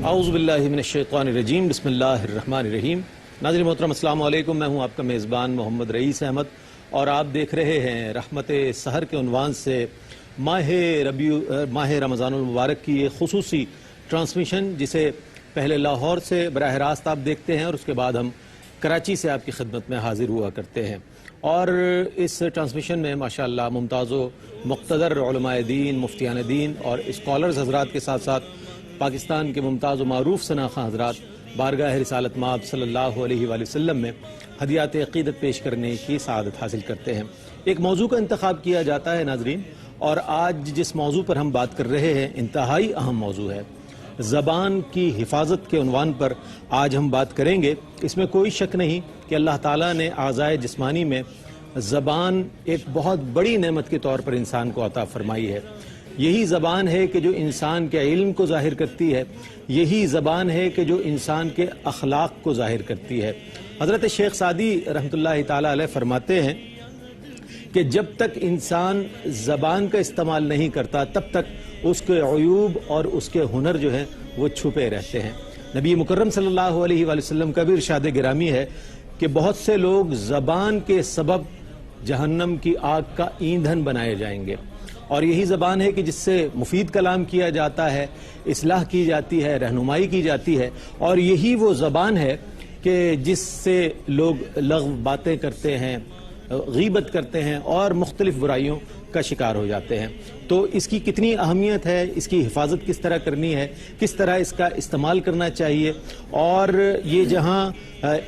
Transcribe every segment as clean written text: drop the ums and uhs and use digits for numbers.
اعوذ باللہ من الشیطان الرجیم، بسم اللہ الرحمن الرحیم۔ ناظرین محترم السلام علیکم، میں ہوں آپ کا میزبان محمد رئیس احمد اور آپ دیکھ رہے ہیں رحمت سحر کے عنوان سے ماہ رمضان المبارک کی ایک خصوصی ٹرانسمیشن، جسے پہلے لاہور سے براہ راست آپ دیکھتے ہیں اور اس کے بعد ہم کراچی سے آپ کی خدمت میں حاضر ہوا کرتے ہیں۔ اور اس ٹرانسمیشن میں ماشاءاللہ ممتاز و مقتدر علماء دین، مفتیان دین اور اسکالرز حضرات کے ساتھ ساتھ پاکستان کے ممتاز و معروف شناخواں حضرات بارگاہ رسالت مآب صلی اللہ علیہ وآلہ وسلم میں ہدیات عقیدت پیش کرنے کی سعادت حاصل کرتے ہیں۔ ایک موضوع کا انتخاب کیا جاتا ہے ناظرین، اور آج جس موضوع پر ہم بات کر رہے ہیں انتہائی اہم موضوع ہے۔ زبان کی حفاظت کے عنوان پر آج ہم بات کریں گے۔ اس میں کوئی شک نہیں کہ اللہ تعالیٰ نے اعضائے جسمانی میں زبان ایک بہت بڑی نعمت کے طور پر انسان کو عطا فرمائی ہے۔ یہی زبان ہے کہ جو انسان کے علم کو ظاہر کرتی ہے، یہی زبان ہے کہ جو انسان کے اخلاق کو ظاہر کرتی ہے۔ حضرت شیخ سعدی رحمۃ اللہ تعالیٰ علیہ فرماتے ہیں کہ جب تک انسان زبان کا استعمال نہیں کرتا تب تک اس کے عیوب اور اس کے ہنر جو ہیں وہ چھپے رہتے ہیں۔ نبی مکرم صلی اللہ علیہ وآلہ وسلم کا بھی ارشاد گرامی ہے کہ بہت سے لوگ زبان کے سبب جہنم کی آگ کا ایندھن بنائے جائیں گے، اور یہی زبان ہے کہ جس سے مفید کلام کیا جاتا ہے، اصلاح کی جاتی ہے، رہنمائی کی جاتی ہے، اور یہی وہ زبان ہے کہ جس سے لوگ لغو باتیں کرتے ہیں، غیبت کرتے ہیں اور مختلف برائیوں کا شکار ہو جاتے ہیں۔ تو اس کی کتنی اہمیت ہے، اس کی حفاظت کس طرح کرنی ہے، کس طرح اس کا استعمال کرنا چاہیے، اور یہ جہاں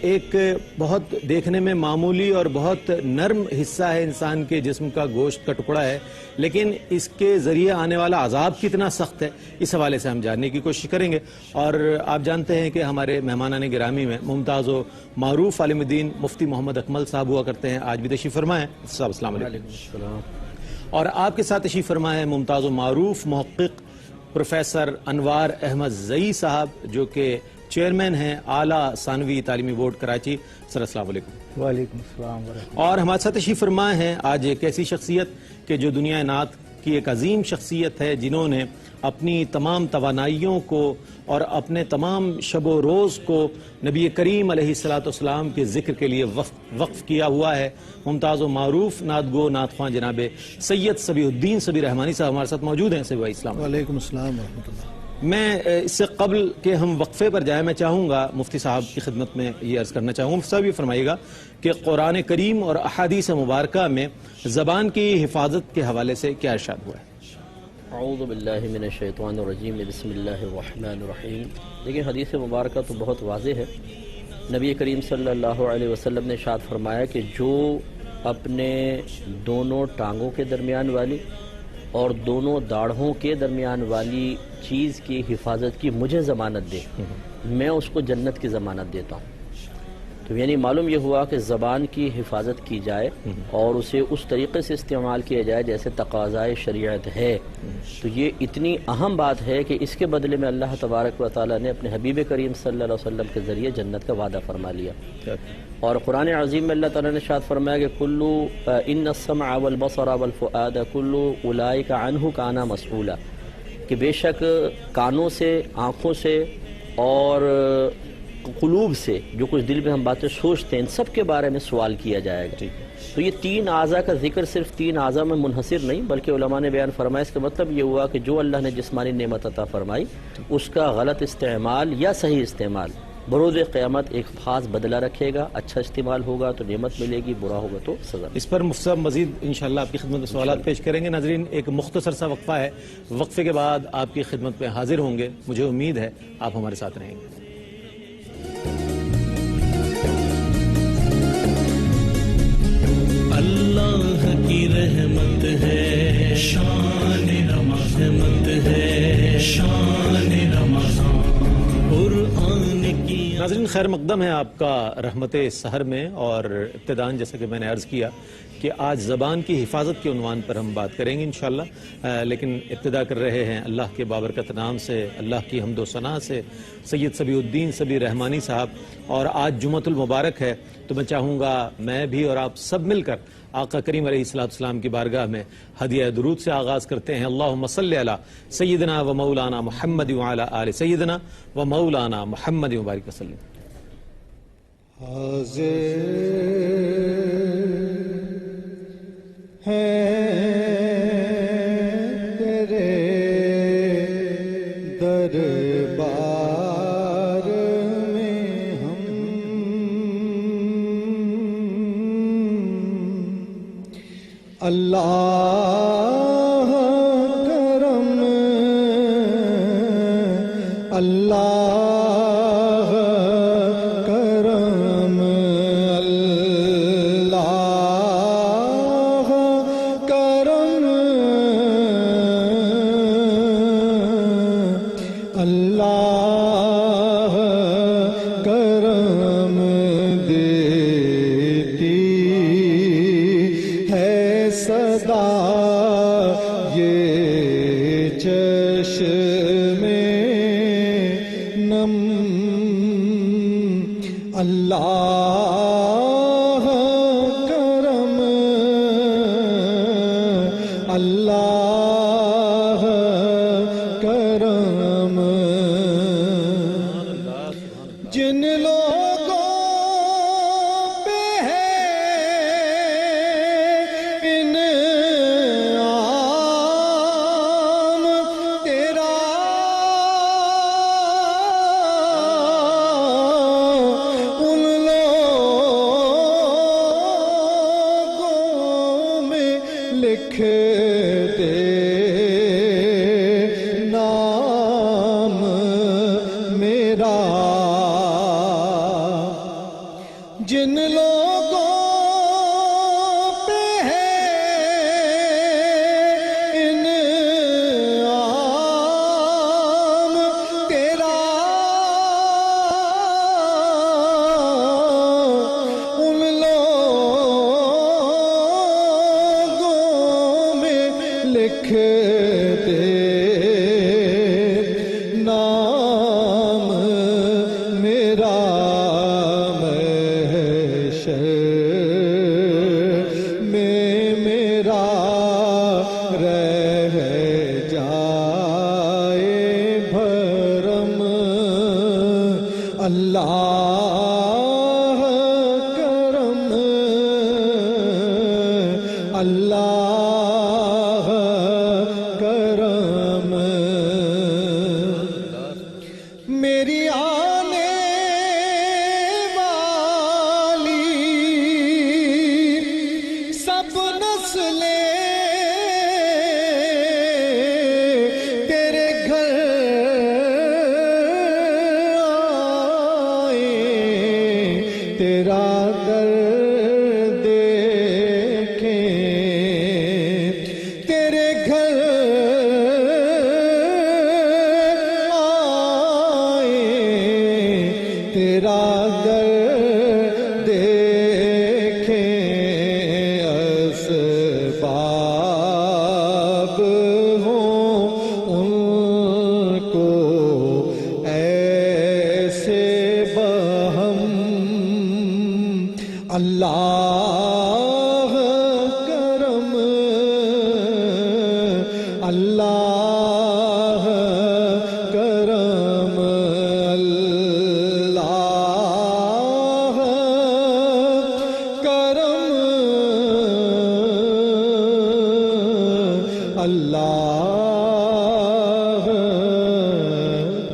ایک بہت دیکھنے میں معمولی اور بہت نرم حصہ ہے انسان کے جسم کا، گوشت کا ٹکڑا ہے، لیکن اس کے ذریعے آنے والا عذاب کتنا سخت ہے، اس حوالے سے ہم جاننے کی کوشش کریں گے۔ اور آپ جانتے ہیں کہ ہمارے مہمانان گرامی میں ممتاز و معروف عالم دین مفتی محمد اکمل صاحب ہوا کرتے ہیں۔ آج بھی تشریف فرما ہے صاحب، السلام علیکم۔ اور آپ کے ساتھ تشریف فرما ہے ممتاز و معروف محقق پروفیسر انوار احمد زئی صاحب، جو کہ چیئرمین ہیں اعلیٰ ثانوی تعلیمی بورڈ کراچی۔ سر السلام علیکم۔ وعلیکم السلام ورحمۃ اللہ۔ اور ہمارے ساتھ تشریف فرما ہے آج ایک ایسی شخصیت کہ جو دنیا نعت کی ایک عظیم شخصیت ہے، جنہوں نے اپنی تمام توانائیوں کو اور اپنے تمام شب و روز کو نبی کریم علیہ السلام کے ذکر کے لیے وقف کیا ہوا ہے۔ ممتاز و معروف نعت گو نعت خواں جناب سید صبیح الدین صبیح رحمانی صاحب ہمارے ساتھ موجود ہیں۔ صبیح اسلام وعلیکم السلام ورحمۃ اللہ۔ میں اس سے قبل کہ ہم وقفے پر جائیں، میں چاہوں گا مفتی صاحب کی خدمت میں یہ عرض کرنا چاہوں گا، مفتی صاحب یہ فرمائیے گا کہ قرآن کریم اور احادیث مبارکہ میں زبان کی حفاظت کے حوالے سے کیا ارشاد ہوا ہے؟ اعوذ باللہ من الشیطان الرجیم، بسم اللہ الرحمن الرحیم۔ لیکن حدیث مبارکہ تو بہت واضح ہے۔ نبی کریم صلی اللہ علیہ وسلم نے ارشاد فرمایا کہ جو اپنے دونوں ٹانگوں کے درمیان والی اور دونوں داڑھوں کے درمیان والی چیز کی حفاظت کی مجھے ضمانت دے، میں اس کو جنت کی ضمانت دیتا ہوں۔ تو یعنی معلوم یہ ہوا کہ زبان کی حفاظت کی جائے اور اسے اس طریقے سے استعمال کیا جائے جیسے تقاضائے شریعت ہے۔ تو یہ اتنی اہم بات ہے کہ اس کے بدلے میں اللہ تبارک و تعالیٰ نے اپنے حبیب کریم صلی اللہ علیہ وسلم کے ذریعے جنت کا وعدہ فرما لیا۔ اور قرآن عظیم میں اللہ تعالیٰ نے ارشاد فرمایا کہ کلو ان السمع والبصر والفؤاد کلو اولئک عنہ کان مسئولا، کہ بے شک کانوں سے، آنکھوں سے اور قلوب سے، جو کچھ دل میں ہم باتیں سوچتے ہیں، ان سب کے بارے میں سوال کیا جائے گا۔ تو یہ تین اعضاء کا ذکر صرف تین اعضاء میں منحصر نہیں، بلکہ علماء نے بیان فرمایا اس کا مطلب یہ ہوا کہ جو اللہ نے جسمانی نعمت عطا فرمائی اس کا غلط استعمال یا صحیح استعمال بروز قیامت ایک خاص بدلہ رکھے گا۔ اچھا استعمال ہوگا تو نعمت ملے گی، برا ہوگا تو سزا۔ اس پر مفتی صاحب مزید انشاءاللہ آپ کی خدمت میں سوالات پیش کریں گے۔ ناظرین ایک مختصر سا وقفہ ہے، وقفے کے بعد آپ کی خدمت میں حاضر ہوں گے۔ مجھے امید ہے آپ ہمارے ساتھ رہیں گے۔ اللہ کی رحمت ہے شان رحمت ہے شان رمضان قرآن کی۔ ناظرین خیر مقدم ہے آپ کا رحمت سحر میں، اور ابتداً جیسا کہ میں نے عرض کیا کہ آج زبان کی حفاظت کے عنوان پر ہم بات کریں گے انشاءاللہ، لیکن ابتدا کر رہے ہیں اللہ کے بابرکت نام سے، اللہ کی حمد و ثنا سے، سید صبیح الدین صبیح رحمانی صاحب، اور آج جمعۃ المبارک ہے تو میں چاہوں گا میں بھی اور آپ سب مل کر آقا کریم علیہ السلام کی بارگاہ میں ہدیہ درود سے آغاز کرتے ہیں. اللہم صلی علی سیدنا و مولانا محمد وعلی آل سیدنا و مولانا محمد وبارک وسلم. حاضر ہے تیرے دربار میں ہم، اللہ کرم، اللہ کرم، اللہ کرم، اللہ کرم دیتی ہے صدا یہ چشمے نم، اللہ کرم، اللہ کرم. جن لوگوں پہ ہے انعام تیرا، ان لوگوں میں لکھ دے نام میرا. جن لوگوں پہ ہے انعام تیرا، ان لوگوں میں لکھ دے نام میرا. میں میرا رہ جائے بھرم، اللہ کرم، اللہ کرم. میری آنے والی سب نسلیں تیرے گھر آئیں، تیرا در دیکھیں، تیرے گھر آئیں، تیرا در دیکھیں. اسباب ہوں ان کو ایسے بہم، اللہ کرم، اللہ کرم، اللہ کرم، اللہ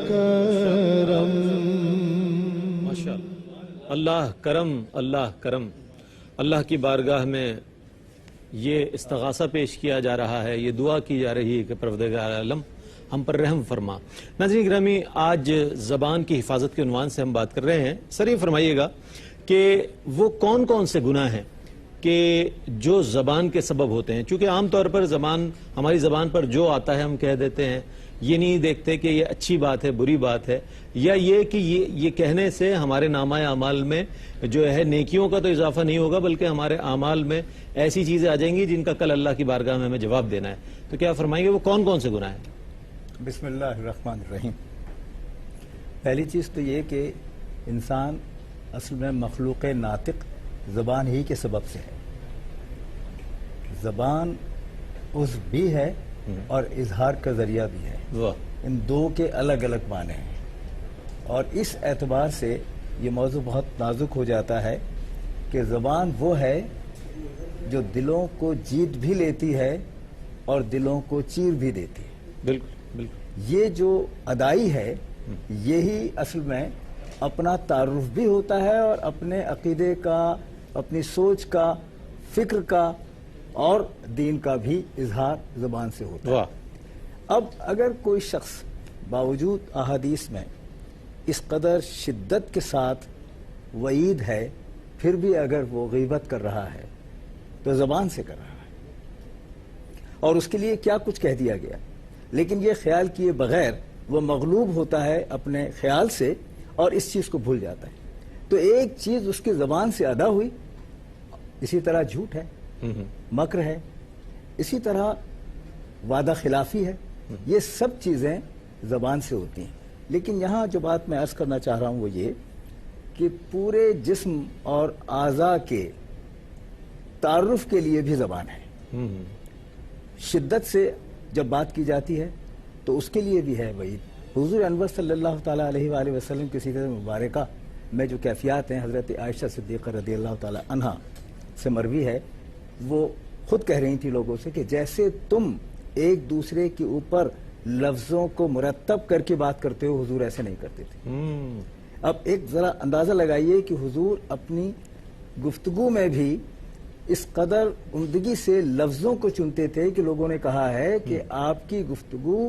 کرم. ماشاءاللہ. اللہ کرم، اللہ کرم. اللہ کی بارگاہ میں یہ استغاثہ پیش کیا جا رہا ہے، یہ دعا کی جا رہی ہے کہ پروردگار عالم ہم پر رحم فرما. ناظرین گرامی، آج زبان کی حفاظت کے عنوان سے ہم بات کر رہے ہیں. سر یہ فرمائیے گا کہ وہ کون کون سے گناہ ہیں کہ جو زبان کے سبب ہوتے ہیں؟ چونکہ عام طور پر ہماری زبان پر جو آتا ہے ہم کہہ دیتے ہیں، یہ نہیں دیکھتے کہ یہ اچھی بات ہے بری بات ہے، یا یہ کہ یہ کہنے سے ہمارے نامہ اعمال میں جو ہے نیکیوں کا تو اضافہ نہیں ہوگا، بلکہ ہمارے اعمال میں ایسی چیزیں آ جائیں گی جن کا کل اللہ کی بارگاہ میں ہمیں جواب دینا ہے. تو کیا فرمائیں گے وہ کون کون سے گناہ ہیں؟ بسم اللہ الرحمن الرحیم. پہلی چیز تو یہ کہ انسان اصل میں مخلوق ناطق زبان ہی کے سبب سے ہے. زبان عضو بھی ہے اور اظہار کا ذریعہ بھی ہے. واہ. ان دو کے الگ الگ معنی ہیں، اور اس اعتبار سے یہ موضوع بہت نازک ہو جاتا ہے کہ زبان وہ ہے جو دلوں کو جیت بھی لیتی ہے اور دلوں کو چیر بھی دیتی ہے. بالکل بالکل. یہ جو ادائی ہے یہی اصل میں اپنا تعارف بھی ہوتا ہے اور اپنے عقیدے کا، اپنی سوچ کا، فکر کا اور دین کا بھی اظہار زبان سے ہوتا ہے. واہ. اب اگر کوئی شخص باوجود احادیث میں اس قدر شدت کے ساتھ وعید ہے، پھر بھی اگر وہ غیبت کر رہا ہے تو زبان سے کر رہا ہے، اور اس کے لیے کیا کچھ کہہ دیا گیا، لیکن یہ خیال کیے بغیر وہ مغلوب ہوتا ہے اپنے خیال سے اور اس چیز کو بھول جاتا ہے. تو ایک چیز اس کی زبان سے ادا ہوئی، اسی طرح جھوٹ ہے، مکر ہے، اسی طرح وعدہ خلافی ہے. یہ سب چیزیں زبان سے ہوتی ہیں. لیکن یہاں جو بات میں عرض کرنا چاہ رہا ہوں وہ یہ کہ پورے جسم اور اعضاء کے تعارف کے لیے بھی زبان ہے. شدت سے جب بات کی جاتی ہے تو اس کے لیے بھی ہے وعید. حضور انور صلی اللہ تعالیٰ علیہ وآلہ وسلم کی سیرت مبارکہ میں جو کیفیات ہیں حضرت عائشہ صدیقہ رضی اللہ تعالیٰ عنہا سے مروی ہے، وہ خود کہہ رہی تھی لوگوں سے کہ جیسے تم ایک دوسرے کے اوپر لفظوں کو مرتب کر کے بات کرتے ہو، حضور ایسے نہیں کرتے تھے. اب ایک ذرا اندازہ لگائیے کہ حضور اپنی گفتگو میں بھی اس قدر عمدگی سے لفظوں کو چنتے تھے کہ لوگوں نے کہا ہے کہ آپ کی گفتگو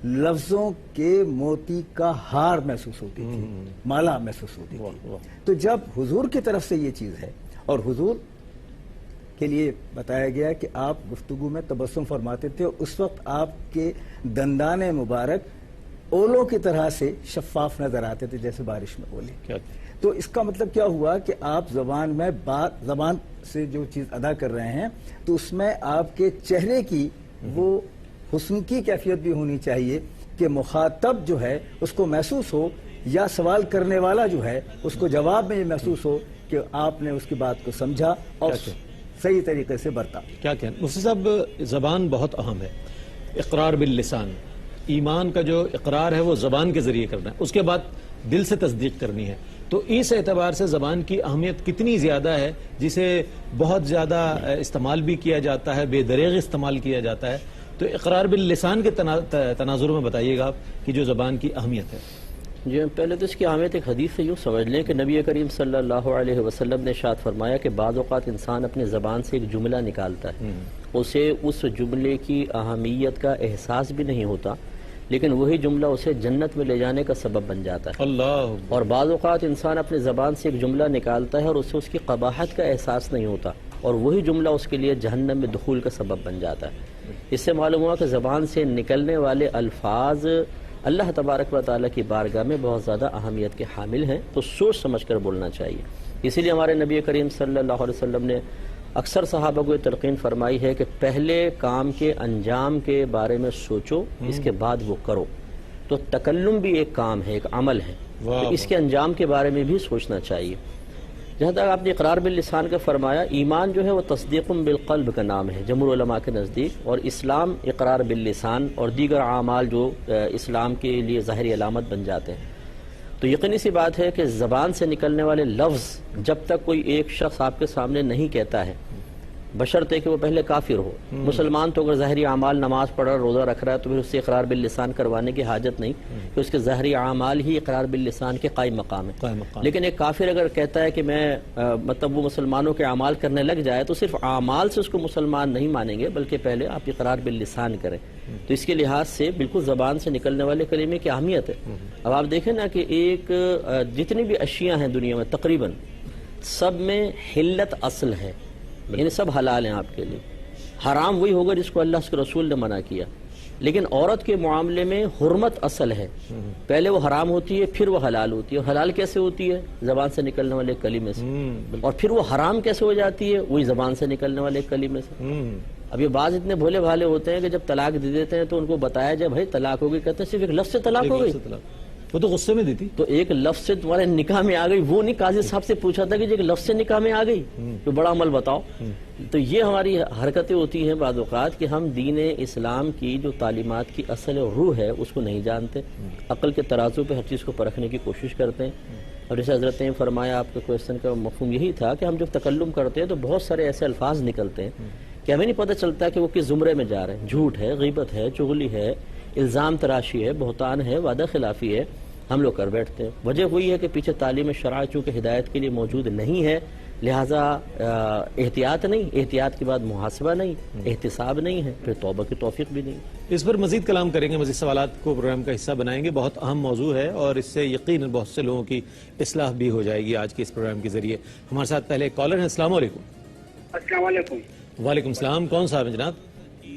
لفظوں کے موتی کا ہار محسوس ہوتی تھی، مالا محسوس ہوتی تھی. تو جب حضور کی طرف سے یہ چیز ہے اور حضور کے لیے بتایا گیا کہ آپ گفتگو میں تبسم فرماتے تھے، اس وقت آپ کے دندان مبارک اولوں کی طرح سے شفاف نظر آتے تھے جیسے بارش میں اولے. تو اس کا مطلب کیا ہوا کہ آپ زبان میں زبان سے جو چیز ادا کر رہے ہیں تو اس میں آپ کے چہرے کی وہ حسن کی کیفیت بھی ہونی چاہیے کہ مخاطب جو ہے اس کو محسوس ہو، یا سوال کرنے والا جو ہے اس کو جواب میں یہ محسوس ہو کہ آپ نے اس کی بات کو سمجھا اور صحیح طریقے سے برتا. کیا کہنا مفتی صاحب، زبان بہت اہم ہے. اقرار باللسان، ایمان کا جو اقرار ہے وہ زبان کے ذریعے کرنا ہے، اس کے بعد دل سے تصدیق کرنی ہے. تو اس اعتبار سے زبان کی اہمیت کتنی زیادہ ہے، جسے بہت زیادہ استعمال بھی کیا جاتا ہے، بے دریغ استعمال کیا جاتا ہے. تو اقرار باللسان کے تناظر میں بتائیے گا آپ کی جو زبان کی اہمیت ہے. جی پہلے تو اس کی اہمیت ایک حدیث سے یوں سمجھ لیں کہ نبی کریم صلی اللہ علیہ وسلم نے ارشاد فرمایا کہ بعض اوقات انسان اپنی زبان سے ایک جملہ نکالتا ہے، اسے اس جملے کی اہمیت کا احساس بھی نہیں ہوتا، لیکن وہی جملہ اسے جنت میں لے جانے کا سبب بن جاتا ہے. اللہ. اور بعض اوقات انسان اپنی زبان سے ایک جملہ نکالتا ہے اور اسے اس کی قباحت کا احساس نہیں ہوتا، اور وہی جملہ اس کے لیے جہنم میں دخول کا سبب بن جاتا ہے. اس سے معلوم ہوا کہ زبان سے نکلنے والے الفاظ اللہ تبارک و تعالیٰ کی بارگاہ میں بہت زیادہ اہمیت کے حامل ہیں، تو سوچ سمجھ کر بولنا چاہیے. اسی لیے ہمارے نبی کریم صلی اللہ علیہ وسلم نے اکثر صحابہ کو یہ تلقین فرمائی ہے کہ پہلے کام کے انجام کے بارے میں سوچو، اس کے بعد وہ کرو. تو تکلم بھی ایک کام ہے، ایک عمل ہے، تو اس کے انجام کے بارے میں بھی سوچنا چاہیے. جہاں تک آپ نے اقرار باللسان کا فرمایا، ایمان جو ہے وہ تصدیق بالقلب کا نام ہے جمہور علماء کے نزدیک، اور اسلام اقرار باللسان اور دیگر اعمال جو اسلام کے لیے ظاہری علامت بن جاتے ہیں. تو یقینی سی بات ہے کہ زبان سے نکلنے والے لفظ جب تک کوئی ایک شخص آپ کے سامنے نہیں کہتا ہے، بشرطے کہ وہ پہلے کافر ہو. مسلمان تو اگر ظاہری اعمال نماز پڑھ رہا ہے، روزہ رکھ رہا ہے، تو پھر اس سے اقرار باللسان کروانے کی حاجت نہیں، کہ اس کے ظاہری اعمال ہی اقرار باللسان کے قائم مقام ہے. لیکن ایک کافر اگر کہتا ہے کہ میں مطلب وہ مسلمانوں کے اعمال کرنے لگ جائے، تو صرف اعمال سے اس کو مسلمان نہیں مانیں گے، بلکہ پہلے آپ اقرار باللسان کریں. تو اس کے لحاظ سے بالکل زبان سے نکلنے والے کلمے کی اہمیت ہے. اب آپ دیکھیں نا کہ ایک جتنی بھی اشیاء ہیں دنیا میں تقریباً سب میں حلت اصل ہے، یعنی سب حلال ہیں آپ کے لیے. حرام وہی ہوگا جس کو اللہ کے رسول نے منع کیا. لیکن عورت کے معاملے میں حرمت اصل ہے، پہلے وہ حرام ہوتی ہے پھر وہ حلال ہوتی ہے. اور حلال کیسے ہوتی ہے؟ زبان سے نکلنے والے کلمے سے. اور پھر وہ حرام کیسے ہو جاتی ہے؟ وہی زبان سے نکلنے والے کلمے سے. اب یہ بعض اتنے بھولے بھالے ہوتے ہیں کہ جب طلاق دے دیتے ہیں تو ان کو بتایا جائے بھائی طلاق ہو گئی، کہتے ہیں صرف ایک لفظ سے طلاق ہو گئی. وہ تو غصے میں دی تھی. تو ایک لفظ سے تمہارے نکاح میں آ گئی، وہ نہیں قاضی صاحب سے پوچھا تھا کہ ایک لفظ سے نکاح میں آ گئی، تو بڑا عمل بتاؤ. تو یہ ہماری حرکتیں ہوتی ہیں بعض اوقات کہ ہم دین اسلام کی جو تعلیمات کی اصل روح ہے اس کو نہیں جانتے، عقل کے ترازو پہ ہر چیز کو پرکھنے کی کوشش کرتے ہیں. اور جیسے حضرت نے فرمایا، آپ کے کویشچن کا مفہوم یہی تھا کہ ہم جب تکلم کرتے ہیں تو بہت سارے ایسے الفاظ نکلتے ہیں کہ ہمیں نہیں پتہ چلتا کہ وہ کس زمرے میں جا رہے ہیں. جھوٹ ہے، غیبت ہے، چغلی ہے، الزام تراشی ہے، بہتان ہے، وعدہ خلافی ہے، ہم لوگ کر بیٹھتے ہیں. وجہ وہی ہے کہ پیچھے تعلیم شرع چونکہ ہدایت کے لیے موجود نہیں ہے، لہٰذا احتیاط نہیں، احتیاط کے بعد محاسبہ نہیں، احتساب نہیں ہے، پھر توبہ کی توفیق بھی نہیں. اس پر مزید کلام کریں گے، مزید سوالات کو پروگرام کا حصہ بنائیں گے. بہت اہم موضوع ہے اور اس سے یقیناً بہت سے لوگوں کی اصلاح بھی ہو جائے گی آج کے اس پروگرام کے ذریعے. ہمارے ساتھ پہلے ایک کالر ہیں. السلام علیکم. السلام علیکم. وعلیکم السلام. کون صاحب ہیں جناب؟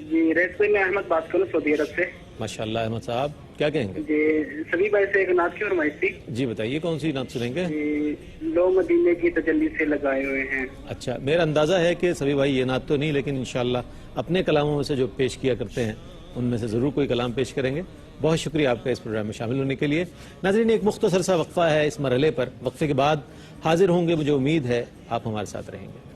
جی ریس سے میں احمد بات کروں سعودی عرب سے. ماشاء اللہ احمد صاحب، کیا کہیں گے؟ جی سبھی بھائی سے ایک نعت کی فرمائش تھی. جی بتائیے کون سی نعت سنیں گے؟ جی لو مدینے کی تجلی سے لگائے ہوئے ہیں. اچھا، میرا اندازہ ہے کہ سبھی بھائی یہ نعت تو نہیں، لیکن انشاءاللہ اپنے کلاموں میں سے جو پیش کیا کرتے ہیں ان میں سے ضرور کوئی کلام پیش کریں گے. بہت شکریہ آپ کا اس پروگرام میں شامل ہونے کے لیے. ناظرین، ایک مختصر سا وقفہ ہے اس مرحلے پر. وقفے کے بعد حاضر ہوں گے، مجھے امید ہے آپ ہمارے ساتھ رہیں گے.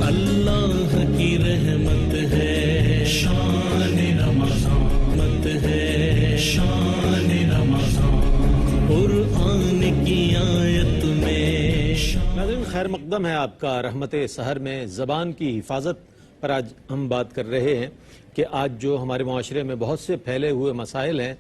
اللہ کی رحمت ہے شان رمضان، مت ہے شان رمضان، قرآن کی آیت میں ناظرین، خیر مقدم ہے آپ کا رحمت سحر میں. زبان کی حفاظت پر آج ہم بات کر رہے ہیں کہ آج جو ہمارے معاشرے میں بہت سے پھیلے ہوئے مسائل ہیں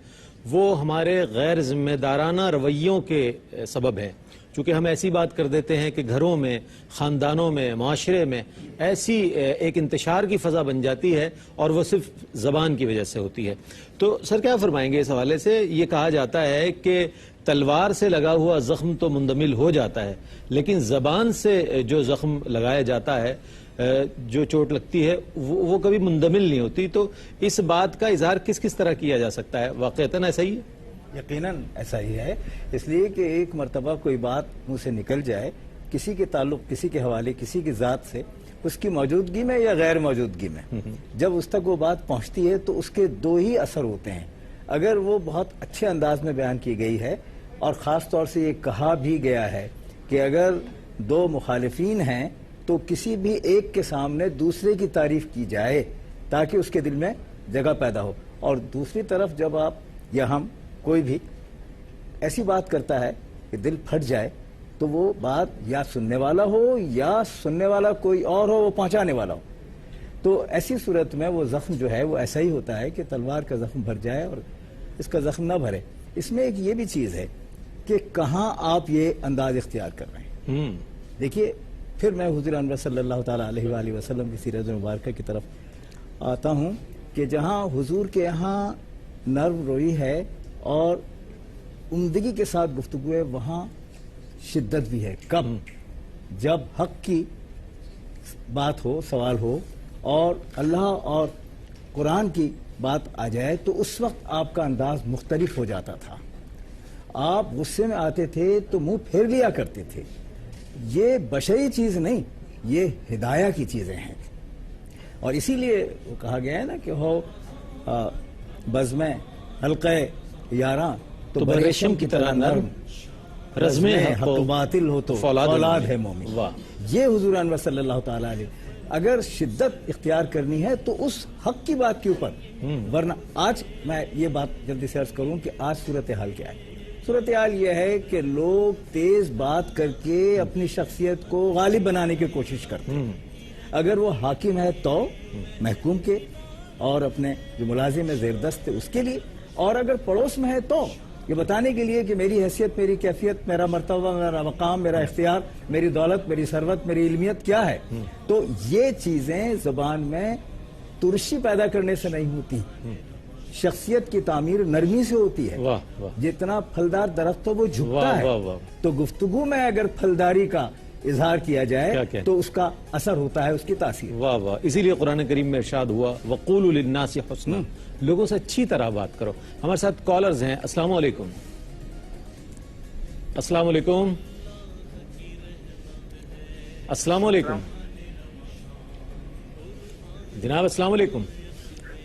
وہ ہمارے غیر ذمہ دارانہ رویوں کے سبب ہیں. چونکہ ہم ایسی بات کر دیتے ہیں کہ گھروں میں، خاندانوں میں، معاشرے میں ایسی ایک انتشار کی فضا بن جاتی ہے اور وہ صرف زبان کی وجہ سے ہوتی ہے. تو سر کیا فرمائیں گے اس حوالے سے؟ یہ کہا جاتا ہے کہ تلوار سے لگا ہوا زخم تو مندمل ہو جاتا ہے، لیکن زبان سے جو زخم لگایا جاتا ہے، جو چوٹ لگتی ہے، وہ کبھی مندمل نہیں ہوتی. تو اس بات کا اظہار کس کس طرح کیا جا سکتا ہے؟ واقعتاً ایسا ہی ہے؟ یقیناً ایسا ہی ہے. اس لیے کہ ایک مرتبہ کوئی بات منہ سے نکل جائے کسی کے تعلق، کسی کے حوالے، کسی کی ذات سے، اس کی موجودگی میں یا غیر موجودگی میں، جب اس تک وہ بات پہنچتی ہے تو اس کے دو ہی اثر ہوتے ہیں. اگر وہ بہت اچھے انداز میں بیان کی گئی ہے اور خاص طور سے یہ کہا بھی گیا ہے کہ اگر دو مخالفین ہیں تو کسی بھی ایک کے سامنے دوسرے کی تعریف کی جائے تاکہ اس کے دل میں جگہ پیدا ہو. اور دوسری طرف جب آپ یا ہم کوئی بھی ایسی بات کرتا ہے کہ دل پھٹ جائے تو وہ بات یا سننے والا ہو یا سننے والا کوئی اور ہو، وہ پہنچانے والا ہو. تو ایسی صورت میں وہ زخم جو ہے وہ ایسا ہی ہوتا ہے کہ تلوار کا زخم بھر جائے اور اس کا زخم نہ بھرے. اس میں ایک یہ بھی چیز ہے کہ کہاں آپ یہ انداز اختیار کر رہے ہیں. دیکھیے، پھر میں حضور انور صلی اللہ تعالیٰ علیہ وآلہ وسلم کی سیرت مبارکہ کی طرف آتا ہوں کہ جہاں حضور کے یہاں نرم روئی ہے اور عمدگی کے ساتھ گفتگو ہے، وہاں شدت بھی ہے. کب؟ جب حق کی بات ہو، سوال ہو اور اللہ اور قرآن کی بات آ جائے تو اس وقت آپ کا انداز مختلف ہو جاتا تھا. آپ غصے میں آتے تھے تو منہ پھیر لیا کرتے تھے. یہ بشری چیز نہیں، یہ ہدایہ کی چیزیں ہیں. اور اسی لیے وہ کہا گیا ہے نا کہ ہو بزم حلقہ یاراں تو بریشم کی طرح نرم، رزم حق باطل ہو تو فولاد ہے مومن. یہ حضور انور صلی اللہ تعالیٰ علیہ، اگر شدت اختیار کرنی ہے تو اس حق کی بات کے اوپر. ورنہ آج میں یہ بات جلدی سے عرض کروں کہ آج صورتحال کیا ہے. صورتحال یہ ہے کہ لوگ تیز بات کر کے اپنی شخصیت کو غالب بنانے کی کوشش کرتے ہیں. اگر وہ حاکم ہے تو محکوم کے اور اپنے جو ملازم ہے زیر دست اس کے لیے، اور اگر پڑوس میں ہے تو یہ بتانے کے لیے کہ میری حیثیت، میری کیفیت، میرا مرتبہ، میرا مقام، میرا اختیار، میری دولت، میری ثروت، میری علمیت کیا ہے. تو یہ چیزیں زبان میں ترشی پیدا کرنے سے نہیں ہوتی. شخصیت کی تعمیر نرمی سے ہوتی ہے. جتنا پھلدار درخت ہو وہ جھکتا ہے. تو گفتگو میں اگر پھلداری کا اظہار کیا جائے تو اس کا اثر ہوتا ہے، اس کی تاثیر. واہ واہ. اسی لیے قرآن کریم میں ارشاد ہوا وَقُولُوا لِلنَّاسِ حُسْنًا، لوگوں سے اچھی طرح بات کرو. ہمارے ساتھ کالرز ہیں. السلام علیکم. السلام علیکم. السلام علیکم جناب. السلام علیکم.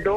2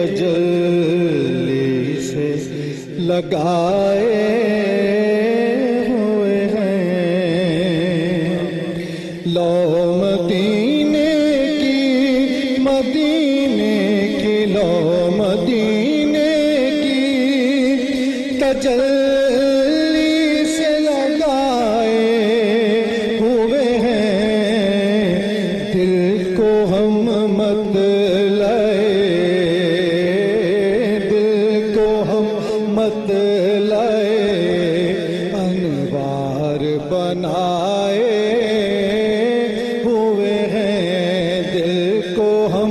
تجلی سے لگائے ہوئے ہیں، لو مدینے کی لو مدینے کی تجلی سے لگائے ہوئے ہیں، دل کو ہم مت لائے، دل کو ہم مت لائے، انوار بنائے ہوئے ہیں، دل کو ہم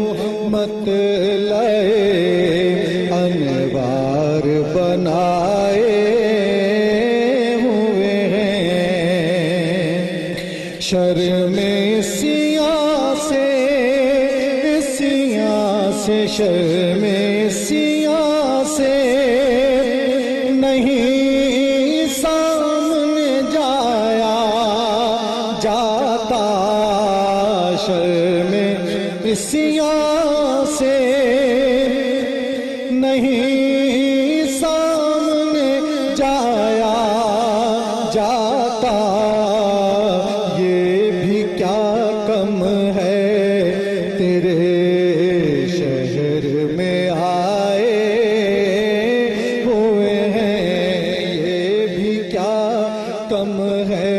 مت لائے، انوار بنائے ہوئے ہیں، شرم سیاہ سے شرم سیاہ سے نہیں سامنے جایا جاتا، شرم سیاہ سے نہیں سامنے جایا جاتا، یہ بھی کیا کم ہے تیرے شہر میں آئے ہوئے ہیں، یہ بھی کیا کم ہے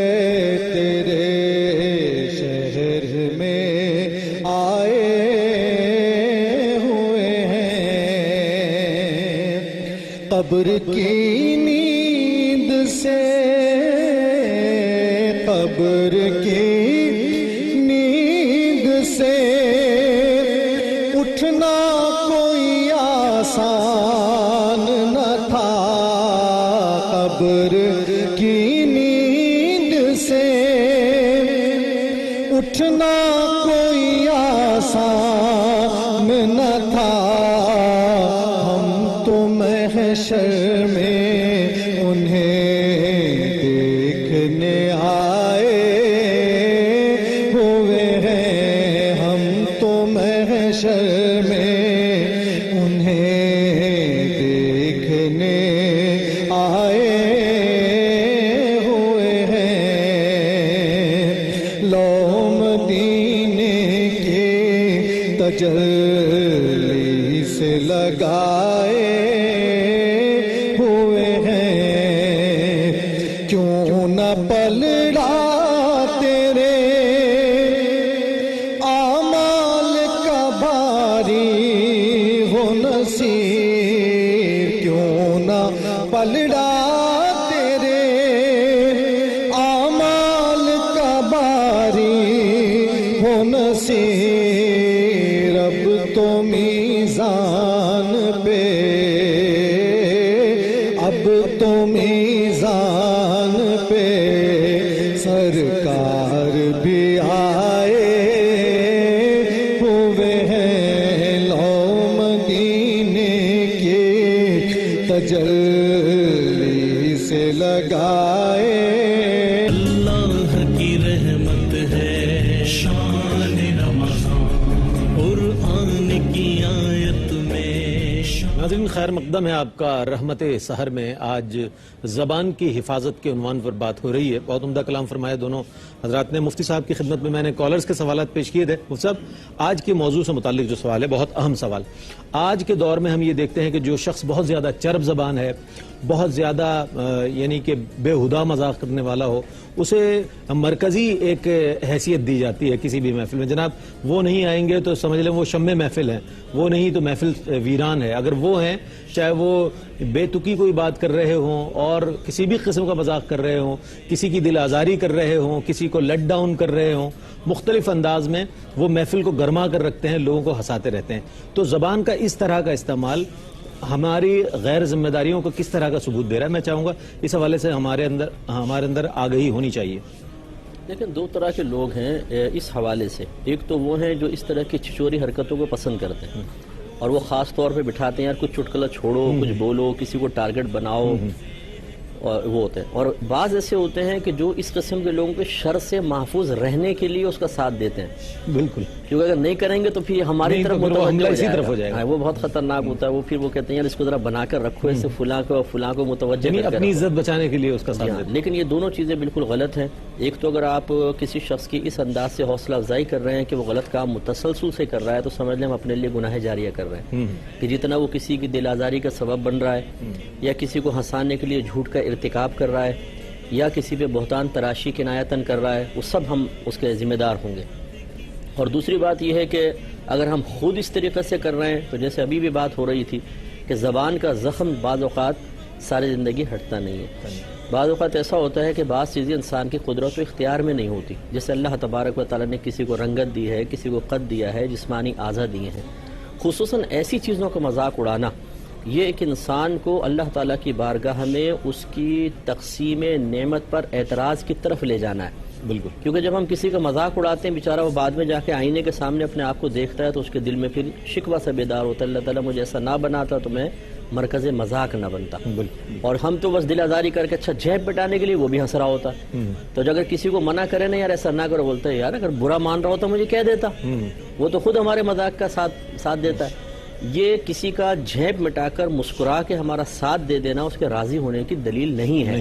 تیرے شہر میں آئے ہوئے ہیں، قبر کی نیند سے قبر کی نیند سے اٹھنا کوئی آسان نہ تھا، قبر کی نیند سے اٹھنا کوئی آسان نہ تھا، ہم تو محشر میں انہیں دیکھنے آئے ہوئے ہیں، ہم تو محشر میں انہیں دیکھنے آئے ہوئے ہیں، لو مدینے کی تجلی سے لگائے ہوئے ہیں، کیوں نہ پلڑا تیرے اعمال کا باری ہو نصیب، کیوں نہ پلڑا تیرے اعمال کا باری ہو نصیب، اب تو میزان پہ اب تو میزان پہ سرکار بھی آئے ہوئے ہیں، لو مدینے کی تجلی سے لگائے، اللہ کی رحمت ہے شان رمضان، قرآن کی آیت میں ناظرین خیر مقدم ہے آپ کا رحمت سحر میں۔ آج زبان کی حفاظت کے عنوان پر بات ہو رہی ہے، بہت عمدہ کلام فرمایا دونوں حضرات نے۔ مفتی صاحب کی خدمت میں نے کالرز کے سوالات پیش کیے تھے۔ مفتی صاحب آج کے موضوع سے متعلق جو سوال ہے بہت اہم سوال، آج کے دور میں ہم یہ دیکھتے ہیں کہ جو شخص بہت زیادہ چرب زبان ہے، بہت زیادہ یعنی کہ بےہودہ مذاق کرنے والا ہو، اسے مرکزی ایک حیثیت دی جاتی ہے کسی بھی محفل میں۔ جناب وہ نہیں آئیں گے تو سمجھ لیں وہ شمع محفل ہیں، وہ نہیں تو محفل ویران ہے۔ اگر وہ ہیں، چاہے وہ بے تکی کوئی بات کر رہے ہوں اور کسی بھی قسم کا مذاق کر رہے ہوں، کسی کی دل آزاری کر رہے ہوں، کسی کو لیٹ ڈاؤن کر رہے ہوں، مختلف انداز میں وہ محفل کو گرما کر رکھتے ہیں، لوگوں کو ہنساتے رہتے ہیں۔ تو زبان کا اس طرح کا استعمال ہماری غیر ذمہ داریوں کو کس طرح کا ثبوت دے رہا ہے؟ میں چاہوں گا اس حوالے سے ہمارے اندر آگہی ہونی چاہیے۔ لیکن دو طرح کے لوگ ہیں اس حوالے سے، ایک تو وہ ہیں جو اس طرح کی چھچوری حرکتوں کو پسند کرتے ہیں اور وہ خاص طور پہ بٹھاتے ہیں یار کچھ چٹکلا چھوڑو، کچھ بولو، کسی کو ٹارگٹ بناؤ، اور وہ ہوتے ہیں، اور بعض ایسے ہوتے ہیں کہ جو اس قسم کے لوگوں کے شر سے محفوظ رہنے کے لیے اس کا ساتھ دیتے ہیں، بالکل، کیونکہ اگر نہیں کریں گے تو پھر ہماری طرف حملہ اسی طرف ہو جائے گا۔ وہ بہت خطرناک ہوتا ہے، وہ پھر وہ کہتے ہیں یار اس کو ذرا بنا کر رکھو، اس سے فلاں کو متوجہ کر کے اپنی عزت بچانے کے لیے اس کا ساتھ دیتے لیکن یہ دونوں چیزیں بالکل غلط ہیں۔ ایک تو اگر آپ کسی شخص کی اس انداز سے حوصلہ افزائی کر رہے ہیں کہ وہ غلط کام متسلسل سے کر رہا ہے، تو سمجھ لیں ہم اپنے لیے گناہ جاریہ کر رہے ہیں، کہ جتنا وہ کسی کی دل آزاری کا سبب بن رہا ہے، یا کسی کو ہنسانے کے لیے جھوٹ کا ارتکاب کر رہا ہے، یا کسی پہ بہتان تراشی کنایتاً کر رہا ہے، وہ سب ہم اس کے ذمہ دار ہوں گے۔ اور دوسری بات یہ ہے کہ اگر ہم خود اس طریقے سے کر رہے ہیں، تو جیسے ابھی بھی بات ہو رہی تھی کہ زبان کا زخم بعض اوقات ساری زندگی ہٹتا نہیں ہے، بعض اوقات ایسا ہوتا ہے کہ بعض چیزیں انسان کی قدرت و اختیار میں نہیں ہوتی، جیسے اللہ تبارک و تعالیٰ نے کسی کو رنگت دی ہے، کسی کو قد دیا ہے، جسمانی اعضاء دیے ہیں، خصوصاً ایسی چیزوں کا مذاق اڑانا، یہ ایک انسان کو اللہ تعالیٰ کی بارگاہ میں اس کی تقسیم نعمت پر اعتراض کی طرف لے جانا ہے۔ بالکل، کیونکہ جب ہم کسی کا مذاق اڑاتے ہیں، بیچارہ وہ بعد میں جا کے آئینے کے سامنے اپنے آپ کو دیکھتا ہے تو اس کے دل میں پھر شکوہ سے بیدار ہوتا ہے، اللہ تعالیٰ مجھے ایسا نہ بناتا تو میں مرکز مذاق نہ بنتا۔ اور ہم تو بس دل آزاری کر کے اچھا جیب بٹانے کے لیے وہ بھی ہنس رہا ہوتا ہے، تو اگر کسی کو منع کرے نا یار ایسا نہ کرو، بولتا ہے یار اگر برا مان رہا ہوتا مجھے کہہ دیتا، وہ تو خود ہمارے مذاق کا ساتھ دیتا ہے۔ یہ کسی کا جھیب مٹا کر مسکرا کے ہمارا ساتھ دے دینا اس کے راضی ہونے کی دلیل نہیں ہے۔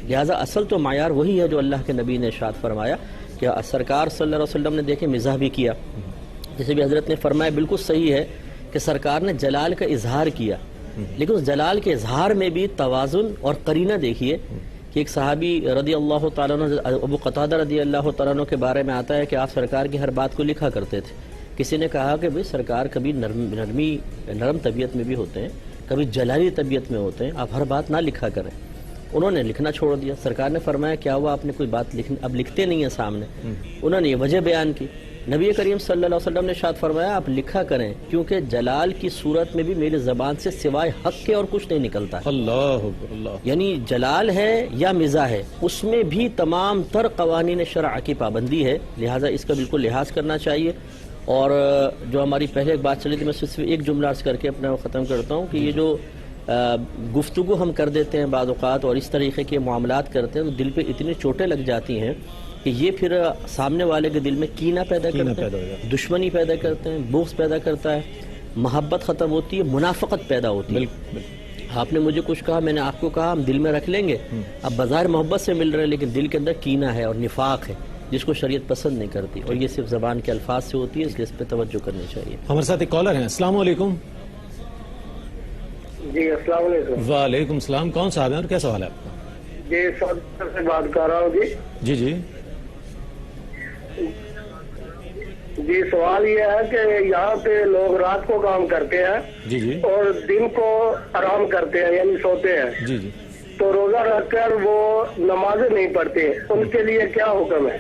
لہٰذا اصل تو معیار وہی ہے جو اللہ کے نبی نے ارشاد فرمایا کہ سرکار صلی اللہ علیہ وسلم نے دیکھے مزاح بھی کیا، جیسے بھی حضرت نے فرمایا بالکل صحیح ہے کہ سرکار نے جلال کا اظہار کیا، لیکن اس جلال کے اظہار میں بھی توازن اور قرینہ دیکھیے کہ ایک صحابی رضی اللہ تعالیٰ عنہ ابو قتادہ رضی اللہ تعالیٰ عنہ کے بارے میں آتا ہے کہ آپ سرکار کی ہر بات کو لکھا کرتے تھے۔ کسی نے کہا کہ بھئی سرکار کبھی نرم طبیعت میں بھی ہوتے ہیں، کبھی جلالی طبیعت میں ہوتے ہیں، آپ ہر بات نہ لکھا کریں۔ انہوں نے لکھنا چھوڑ دیا۔ سرکار نے فرمایا کیا ہوا آپ نے کوئی بات اب لکھتے نہیں ہیں سامنے؟ انہوں نے یہ وجہ بیان کی۔ نبی کریم صلی اللہ علیہ وسلم نے ارشاد فرمایا آپ لکھا کریں، کیونکہ جلال کی صورت میں بھی میری زبان سے سوائے حق کے اور کچھ نہیں نکلتا ہے۔ اللہ، یعنی جلال ہے یا مزاح ہے، اس میں بھی تمام تر قوانین شرع کی پابندی ہے، لہٰذا اس کا بالکل لحاظ کرنا چاہیے۔ اور جو ہماری پہلے ایک بات چلی تھی، میں صرف ایک جملہ عرض کر کے اپنا ختم کرتا ہوں کہ یہ جو گفتگو ہم کر دیتے ہیں بعض اوقات اور اس طریقے کے معاملات کرتے ہیں تو دل پہ اتنی چوٹیں لگ جاتی ہیں کہ یہ پھر سامنے والے کے دل میں کینہ پیدا کرتے ہیں، دشمنی پیدا کرتے ہیں، بغض پیدا کرتا ہے، محبت ختم ہوتی ہے، منافقت پیدا ہوتی ہے۔ آپ نے مجھے کچھ کہا، میں نے آپ کو کہا، ہم دل میں رکھ لیں گے، اب بظاہر محبت سے مل رہے ہیں لیکن دل کے اندر کینہ ہے اور نفاق ہے، جس کو شریعت پسند نہیں کرتی، اور یہ صرف زبان کے الفاظ سے ہوتی ہے، اس لیے اس پہ توجہ کرنی چاہیے۔ ہمارے ساتھ ایک کالر ہیں، السلام علیکم۔ جی السلام علیکم۔ وعلیکم السلام، کون صاحب ہیں اور کیا سوال ہے آپ کا؟ جی سعودی سے بات کر رہا ہوں۔ جی جی جی سوال یہ ہے کہ یہاں پہ لوگ رات کو کام کرتے ہیں جی جی اور دن کو آرام کرتے ہیں یعنی سوتے ہیں، جی جی تو روزہ رکھ کر وہ نمازیں نہیں پڑھتے، ان کے لیے کیا حکم ہے؟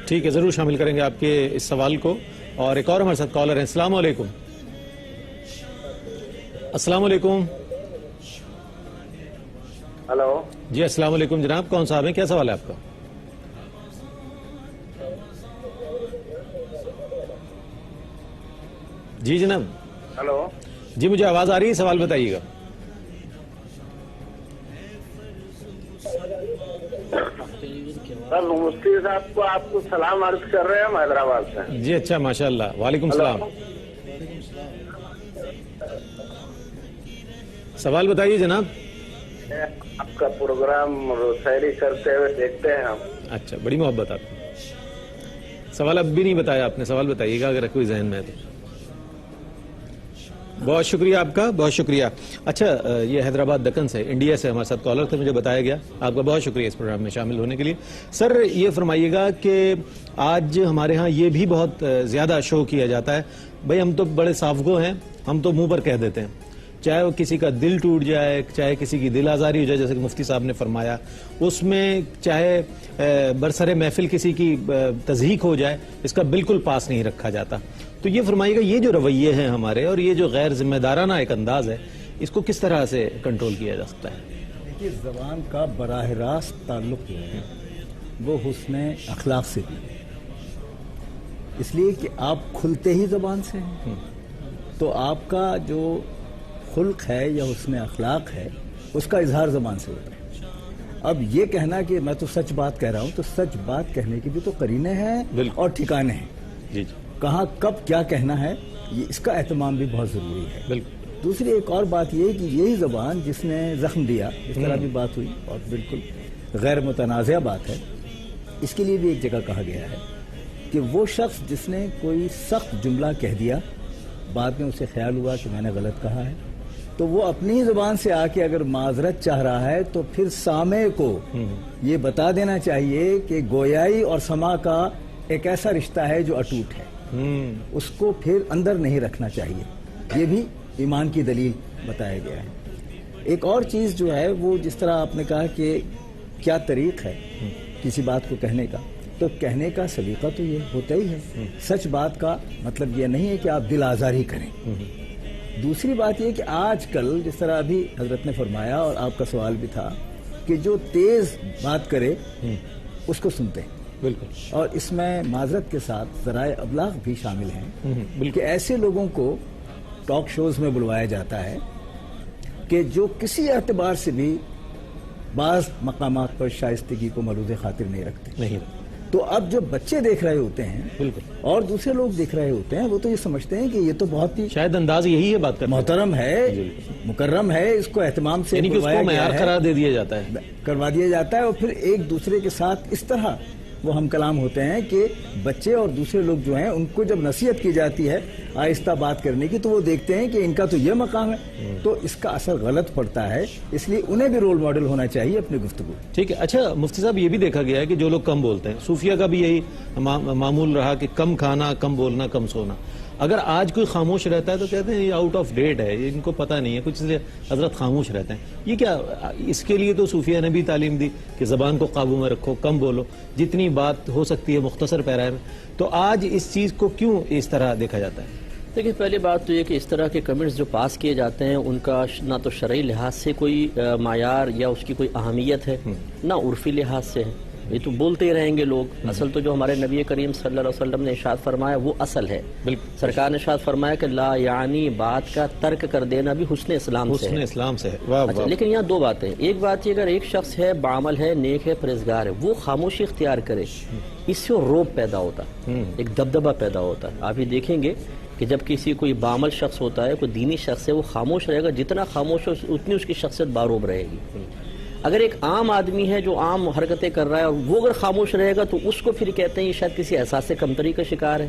ٹھیک ہے، ضرور شامل کریں گے آپ کے اس سوال کو۔ اور ایک اور ہمارے ساتھ کالر ہیں، السلام علیکم۔ السلام علیکم۔ ہلو جی السلام علیکم جناب، کون صاحب ہیں، کیا سوال ہے آپ کا؟ جی جناب۔ ہلو جی مجھے آواز آ رہی ہے، سوال بتائیے گا۔ سر مفتی صاحب کو آپ کو سلام عرض کر رہے ہیں ہم حیدرآباد سے۔ جی اچھا، ماشاءاللہ، وعلیکم السلام۔ سوال بتائیے جناب۔ آپ کا پروگرام سیری کرتے ہوئے دیکھتے ہیں ہم۔ اچھا، بڑی محبت آپ کی۔ سوال اب بھی نہیں بتایا آپ نے، سوال بتائیے گا اگر کوئی ذہن میں ہے تو۔ بہت شکریہ آپ کا، بہت شکریہ۔ اچھا، یہ حیدرآباد دکن سے، انڈیا سے ہمارے ساتھ کالر تھے، مجھے بتایا گیا۔ آپ کا بہت شکریہ اس پروگرام میں شامل ہونے کے لیے۔ سر یہ فرمائیے گا کہ آج ہمارے ہاں یہ بھی بہت زیادہ شو کیا جاتا ہے، بھئی ہم تو بڑے صاف گو ہیں، ہم تو منہ پر کہہ دیتے ہیں، چاہے وہ کسی کا دل ٹوٹ جائے، چاہے کسی کی دل آزاری ہو جائے، جیسے کہ مفتی صاحب نے فرمایا، اس میں چاہے برسر محفل کسی کی تضحیک ہو جائے، اس کا بالکل پاس نہیں رکھا جاتا۔ تو یہ فرمائیے گا یہ جو رویے ہیں ہمارے اور یہ جو غیر ذمہ دارانہ ایک انداز ہے، اس کو کس طرح سے کنٹرول کیا جا سکتا ہے؟ دیکھیے، زبان کا براہ راست تعلق جو ہے وہ حسن اخلاق سے بھی، اس لیے کہ آپ کھلتے ہی زبان سے ہیں، تو آپ کا جو خلق ہے یا حسن اخلاق ہے اس کا اظہار زبان سے ہوتا ہے۔ اب یہ کہنا کہ میں تو سچ بات کہہ رہا ہوں، تو سچ بات کہنے کے بھی تو قرینے ہیں بالکل. اور ٹھکانے ہیں. جی کہاں کب کیا کہنا ہے، یہ اس کا اہتمام بھی بہت ضروری ہے. بالکل. دوسری ایک اور بات یہ کہ یہی زبان جس نے زخم دیا، اس طرح بھی بات ہوئی اور بالکل غیر متنازع بات ہے، اس کے لیے بھی ایک جگہ کہا گیا ہے کہ وہ شخص جس نے کوئی سخت جملہ کہہ دیا، بعد میں اسے خیال ہوا کہ میں نے غلط کہا ہے، تو وہ اپنی زبان سے آ کے اگر معذرت چاہ رہا ہے تو پھر سامع کو یہ بتا دینا چاہیے کہ گویائی اور سماع کا ایک ایسا رشتہ ہے جو اٹوٹ ہے، اس کو پھر اندر نہیں رکھنا چاہیے. یہ بھی ایمان کی دلیل بتایا گیا ہے. ایک اور چیز جو ہے وہ جس طرح آپ نے کہا کہ کیا طریق ہے کسی بات کو کہنے کا، تو کہنے کا سلیقہ تو یہ ہوتا ہی ہے. سچ بات کا مطلب یہ نہیں ہے کہ آپ دل آزاری کریں. دوسری بات یہ کہ آج کل جس طرح ابھی حضرت نے فرمایا اور آپ کا سوال بھی تھا کہ جو تیز بات کرے اس کو سنتے ہیں. بالکل. اور اس میں معذرت کے ساتھ ذرائع ابلاغ بھی شامل ہیں. بلکہ ایسے لوگوں کو ٹاک شوز میں بلوایا جاتا ہے کہ جو کسی اعتبار سے بھی بعض مقامات پر شائستگی کو ملوذ خاطر نہیں رکھتے. تو اب جو بچے دیکھ رہے ہوتے ہیں بالکل اور دوسرے لوگ دیکھ رہے ہوتے ہیں، وہ تو یہ سمجھتے ہیں کہ یہ تو بہت ہی شاید انداز یہی ہے بات کرنے محترم ہے، مکرم ہے، اس کو اہتمام سے یعنی کہ اس کو معیار قرار دے دیا جاتا ہے، کروا دیا جاتا ہے. اور پھر ایک دوسرے کے ساتھ اس طرح وہ ہم کلام ہوتے ہیں کہ بچے اور دوسرے لوگ جو ہیں ان کو جب نصیحت کی جاتی ہے آہستہ بات کرنے کی، تو وہ دیکھتے ہیں کہ ان کا تو یہ مقام ہے، تو اس کا اثر غلط پڑتا ہے. اس لیے انہیں بھی رول ماڈل ہونا چاہیے اپنی گفتگو. ٹھیک ہے. اچھا مفتی صاحب، یہ بھی دیکھا گیا ہے کہ جو لوگ کم بولتے ہیں، صوفیہ کا بھی یہی معمول رہا کہ کم کھانا، کم بولنا، کم سونا. اگر آج کوئی خاموش رہتا ہے تو کہتے ہیں یہ آؤٹ آف ڈیٹ ہے، یہ ان کو پتہ نہیں ہے کچھ، سے حضرت خاموش رہتے ہیں. یہ کیا، اس کے لیے تو صوفیہ نے بھی تعلیم دی کہ زبان کو قابو میں رکھو، کم بولو، جتنی بات ہو سکتی ہے مختصر پیرا میں. تو آج اس چیز کو کیوں اس طرح دیکھا جاتا ہے؟ دیکھیں، پہلی بات تو یہ کہ اس طرح کے کمنٹس جو پاس کیے جاتے ہیں ان کا نہ تو شرعی لحاظ سے کوئی معیار یا اس کی کوئی اہمیت ہے، نہ عرفی لحاظ سے ہے. یہ تو بولتے ہی رہیں گے لوگ. اصل تو جو ہمارے نبی کریم صلی اللہ علیہ وسلم نے ارشاد فرمایا وہ اصل ہے. سرکار نے ارشاد فرمایا کہ لا یعنی بات کا ترک کر دینا بھی حسن اسلام سے ہے. حسن اسلام سے ہے. اچھا، لیکن یہاں دو باتیں. ایک بات یہ، اگر ایک شخص ہے بعمل ہے، نیک ہے، پرہیزگار ہے، وہ خاموشی اختیار کرے، اس سے روب پیدا ہوتا ہے، ایک دبدبہ پیدا ہوتا ہے. آپ یہ دیکھیں گے کہ جب کسی کوئی بعمل شخص ہوتا ہے، کوئی دینی شخص ہے، وہ خاموش رہے گا، جتنا خاموش ہو اتنی اس کی شخصیت باروب رہے گی. اگر ایک عام آدمی ہے جو عام حرکتیں کر رہا ہے اور وہ اگر خاموش رہے گا تو اس کو پھر کہتے ہیں یہ شاید کسی احساس کمتری کا شکار ہے،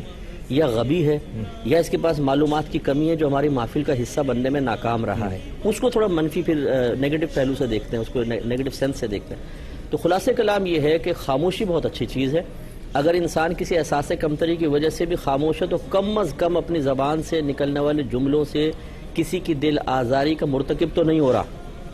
یا غبی ہے، یا اس کے پاس معلومات کی کمی ہے جو ہماری محفل کا حصہ بننے میں ناکام رہا ہے. اس کو تھوڑا منفی پھر نیگیٹو پہلو سے دیکھتے ہیں، اس کو نیگیٹو سینس سے دیکھتے ہیں. تو خلاصہ کلام یہ ہے کہ خاموشی بہت اچھی چیز ہے. اگر انسان کسی احساس کمتری کی وجہ سے بھی خاموش ہے تو کم از کم اپنی زبان سے نکلنے والے جملوں سے کسی کی دل آزاری کا مرتکب تو نہیں ہو رہا،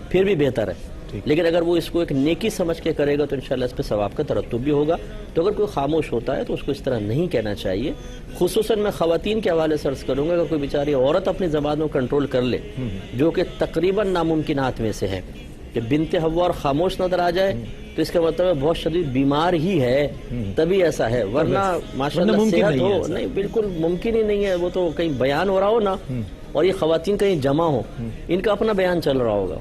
پھر بھی بہتر ہے. لیکن اگر وہ اس کو ایک نیکی سمجھ کے کرے گا تو انشاءاللہ اس پہ ثواب کا ترتب بھی ہوگا. تو اگر کوئی خاموش ہوتا ہے تو اس کو اس طرح نہیں کہنا چاہیے. خصوصاً میں خواتین کے حوالے سے عرض کروں گا، اگر کوئی بیچاری عورت اپنی زبان کو کنٹرول کر لے، جو کہ تقریباً ناممکنات میں سے ہے، کہ بنت حوا اور خاموش نظر آ جائے تو اس کا مطلب بہت شدید بیمار ہی ہے، تبھی ایسا ہے. ورنہ ماشاءاللہ صحت ہو، نہیں بالکل ممکن ہی نہیں ہے. وہ تو کہیں بیان ہو رہا ہو نا، اور یہ خواتین کہیں جمع ہو، ان کا اپنا بیان چل رہا ہوگا،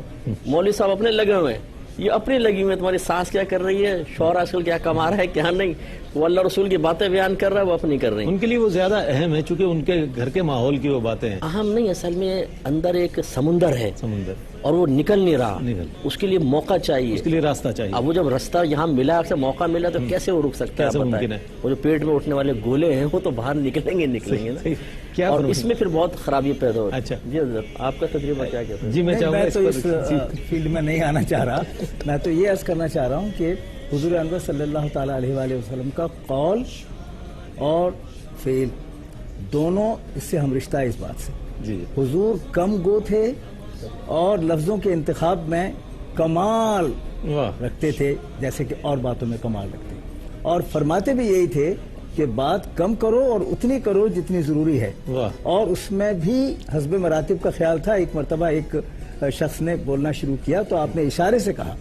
مولوی صاحب اپنے لگے ہوئے ہیں، یہ اپنی لگی ہوئی ہے، تمہاری ساس کیا کر رہی ہے، شوہر آج کل کیا کما رہا ہے، کیا نہیں، وہ اللہ رسول کی باتیں بیان کر رہا ہے، وہ اپنی کر رہی ہیں. ان کے لیے وہ زیادہ اہم ہے چونکہ ان کے گھر کے ماحول کی وہ باتیں ہیں. اہم نہیں، اصل میں اندر ایک سمندر ہے، سمندر، اور وہ نکل نہیں رہا. اس کے لیے موقع چاہیے، اس کے لیے راستہ چاہیے. اب وہ جب راستہ یہاں ملا، اکثر موقع ملا تو کیسے وہ رک سکتا ہے؟ ممکن ہے وہ جو پیٹ میں اٹھنے والے گولے ہیں وہ تو باہر نکلیں گے نا. اور اس میں پھر بہت خرابی پیدا ہوتی ہے. اچھا جی حضرت، آپ کا تجربہ کیا کہتا ہے؟ جی میں چاہوں گا تو اس فیلڈ میں نہیں آنا چاہ رہا. میں تو یہ عرض کرنا چاہ رہا ہوں کہ حضور انور صلی اللہ تعالیٰ علیہ وآلہ وسلم کا قول اور فعل دونوں اس سے ہم رشتہ ہے اس بات سے. جی حضور کم گو تھے اور لفظوں کے انتخاب میں کمال رکھتے تھے، جیسے کہ اور باتوں میں کمال رکھتے، اور فرماتے بھی یہی تھے کہ بات کم کرو اور اتنی کرو جتنی ضروری ہے. اور اس میں بھی حسب مراتب کا خیال تھا. ایک مرتبہ ایک شخص نے بولنا شروع کیا تو آپ نے اشارے سے کہا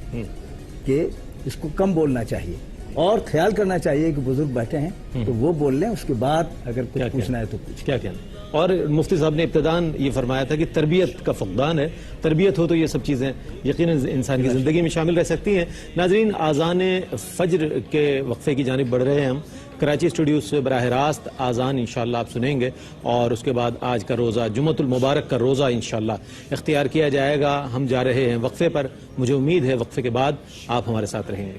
کہ اس کو کم بولنا چاہیے، اور خیال کرنا چاہیے کہ بزرگ بیٹھے ہیں تو وہ بول لیں, اس کے بعد اگر کچھ پوچھنا ہے تو پوچھیں. کیا کہنا. اور مفتی صاحب نے ابتداً یہ فرمایا تھا کہ تربیت کا فقدان ہے, تربیت ہو تو یہ سب چیزیں یقیناً انسان کی زندگی میں شامل رہ سکتی ہیں. ناظرین, آذان فجر کے وقفے کی جانب بڑھ رہے ہیں ہم. کراچی اسٹوڈیو سے براہ راست آذان انشاءاللہ آپ سنیں گے, اور اس کے بعد آج کا روزہ جمعۃ المبارک کا روزہ انشاءاللہ اختیار کیا جائے گا. ہم جا رہے ہیں وقفے پر, مجھے امید ہے وقفے کے بعد آپ ہمارے ساتھ رہیں گے.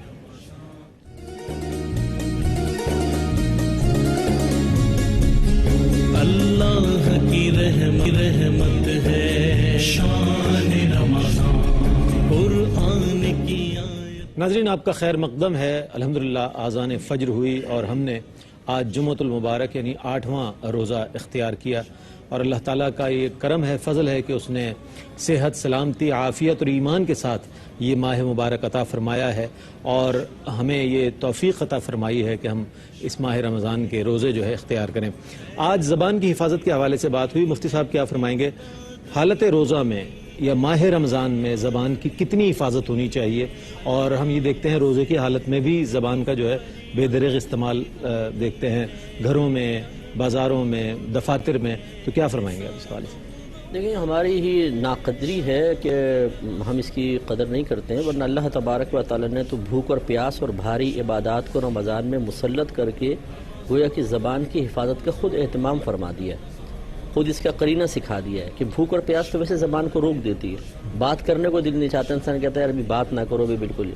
اللہ کی رحمت ہے شان رمضان قرآن کی آیت. ناظرین, آپ کا خیر مقدم ہے. الحمدللہ آذان فجر ہوئی اور ہم نے آج جمعۃ المبارک یعنی 8واں روزہ اختیار کیا, اور اللہ تعالیٰ کا یہ کرم ہے, فضل ہے کہ اس نے صحت, سلامتی, عافیت اور ایمان کے ساتھ یہ ماہ مبارک عطا فرمایا ہے, اور ہمیں یہ توفیق عطا فرمائی ہے کہ ہم اس ماہ رمضان کے روزے جو ہے اختیار کریں. آج زبان کی حفاظت کے حوالے سے بات ہوئی. مفتی صاحب کیا فرمائیں گے, حالت روزہ میں یا ماہ رمضان میں زبان کی کتنی حفاظت ہونی چاہیے؟ اور ہم یہ دیکھتے ہیں روزے کی حالت میں بھی زبان کا جو ہے بے دریغ استعمال دیکھتے ہیں, گھروں میں, بازاروں میں, دفاتر میں. تو کیا فرمائیں گے آپ اس حوالے سے؟ دیکھیں, ہماری ہی ناقدری ہے کہ ہم اس کی قدر نہیں کرتے ہیں, ورنہ اللہ تبارک و تعالی نے تو بھوک اور پیاس اور بھاری عبادات کو رمضان میں مسلط کر کے گویا کہ زبان کی حفاظت کا خود اہتمام فرما دیا ہے, خود اس کا قرینہ سکھا دیا ہے کہ بھوک اور پیاس تو ویسے زبان کو روک دیتی ہے, بات کرنے کو دل نہیں چاہتا, انسان کہتا ہے یار ابھی بات نہ کرو بھی بالکل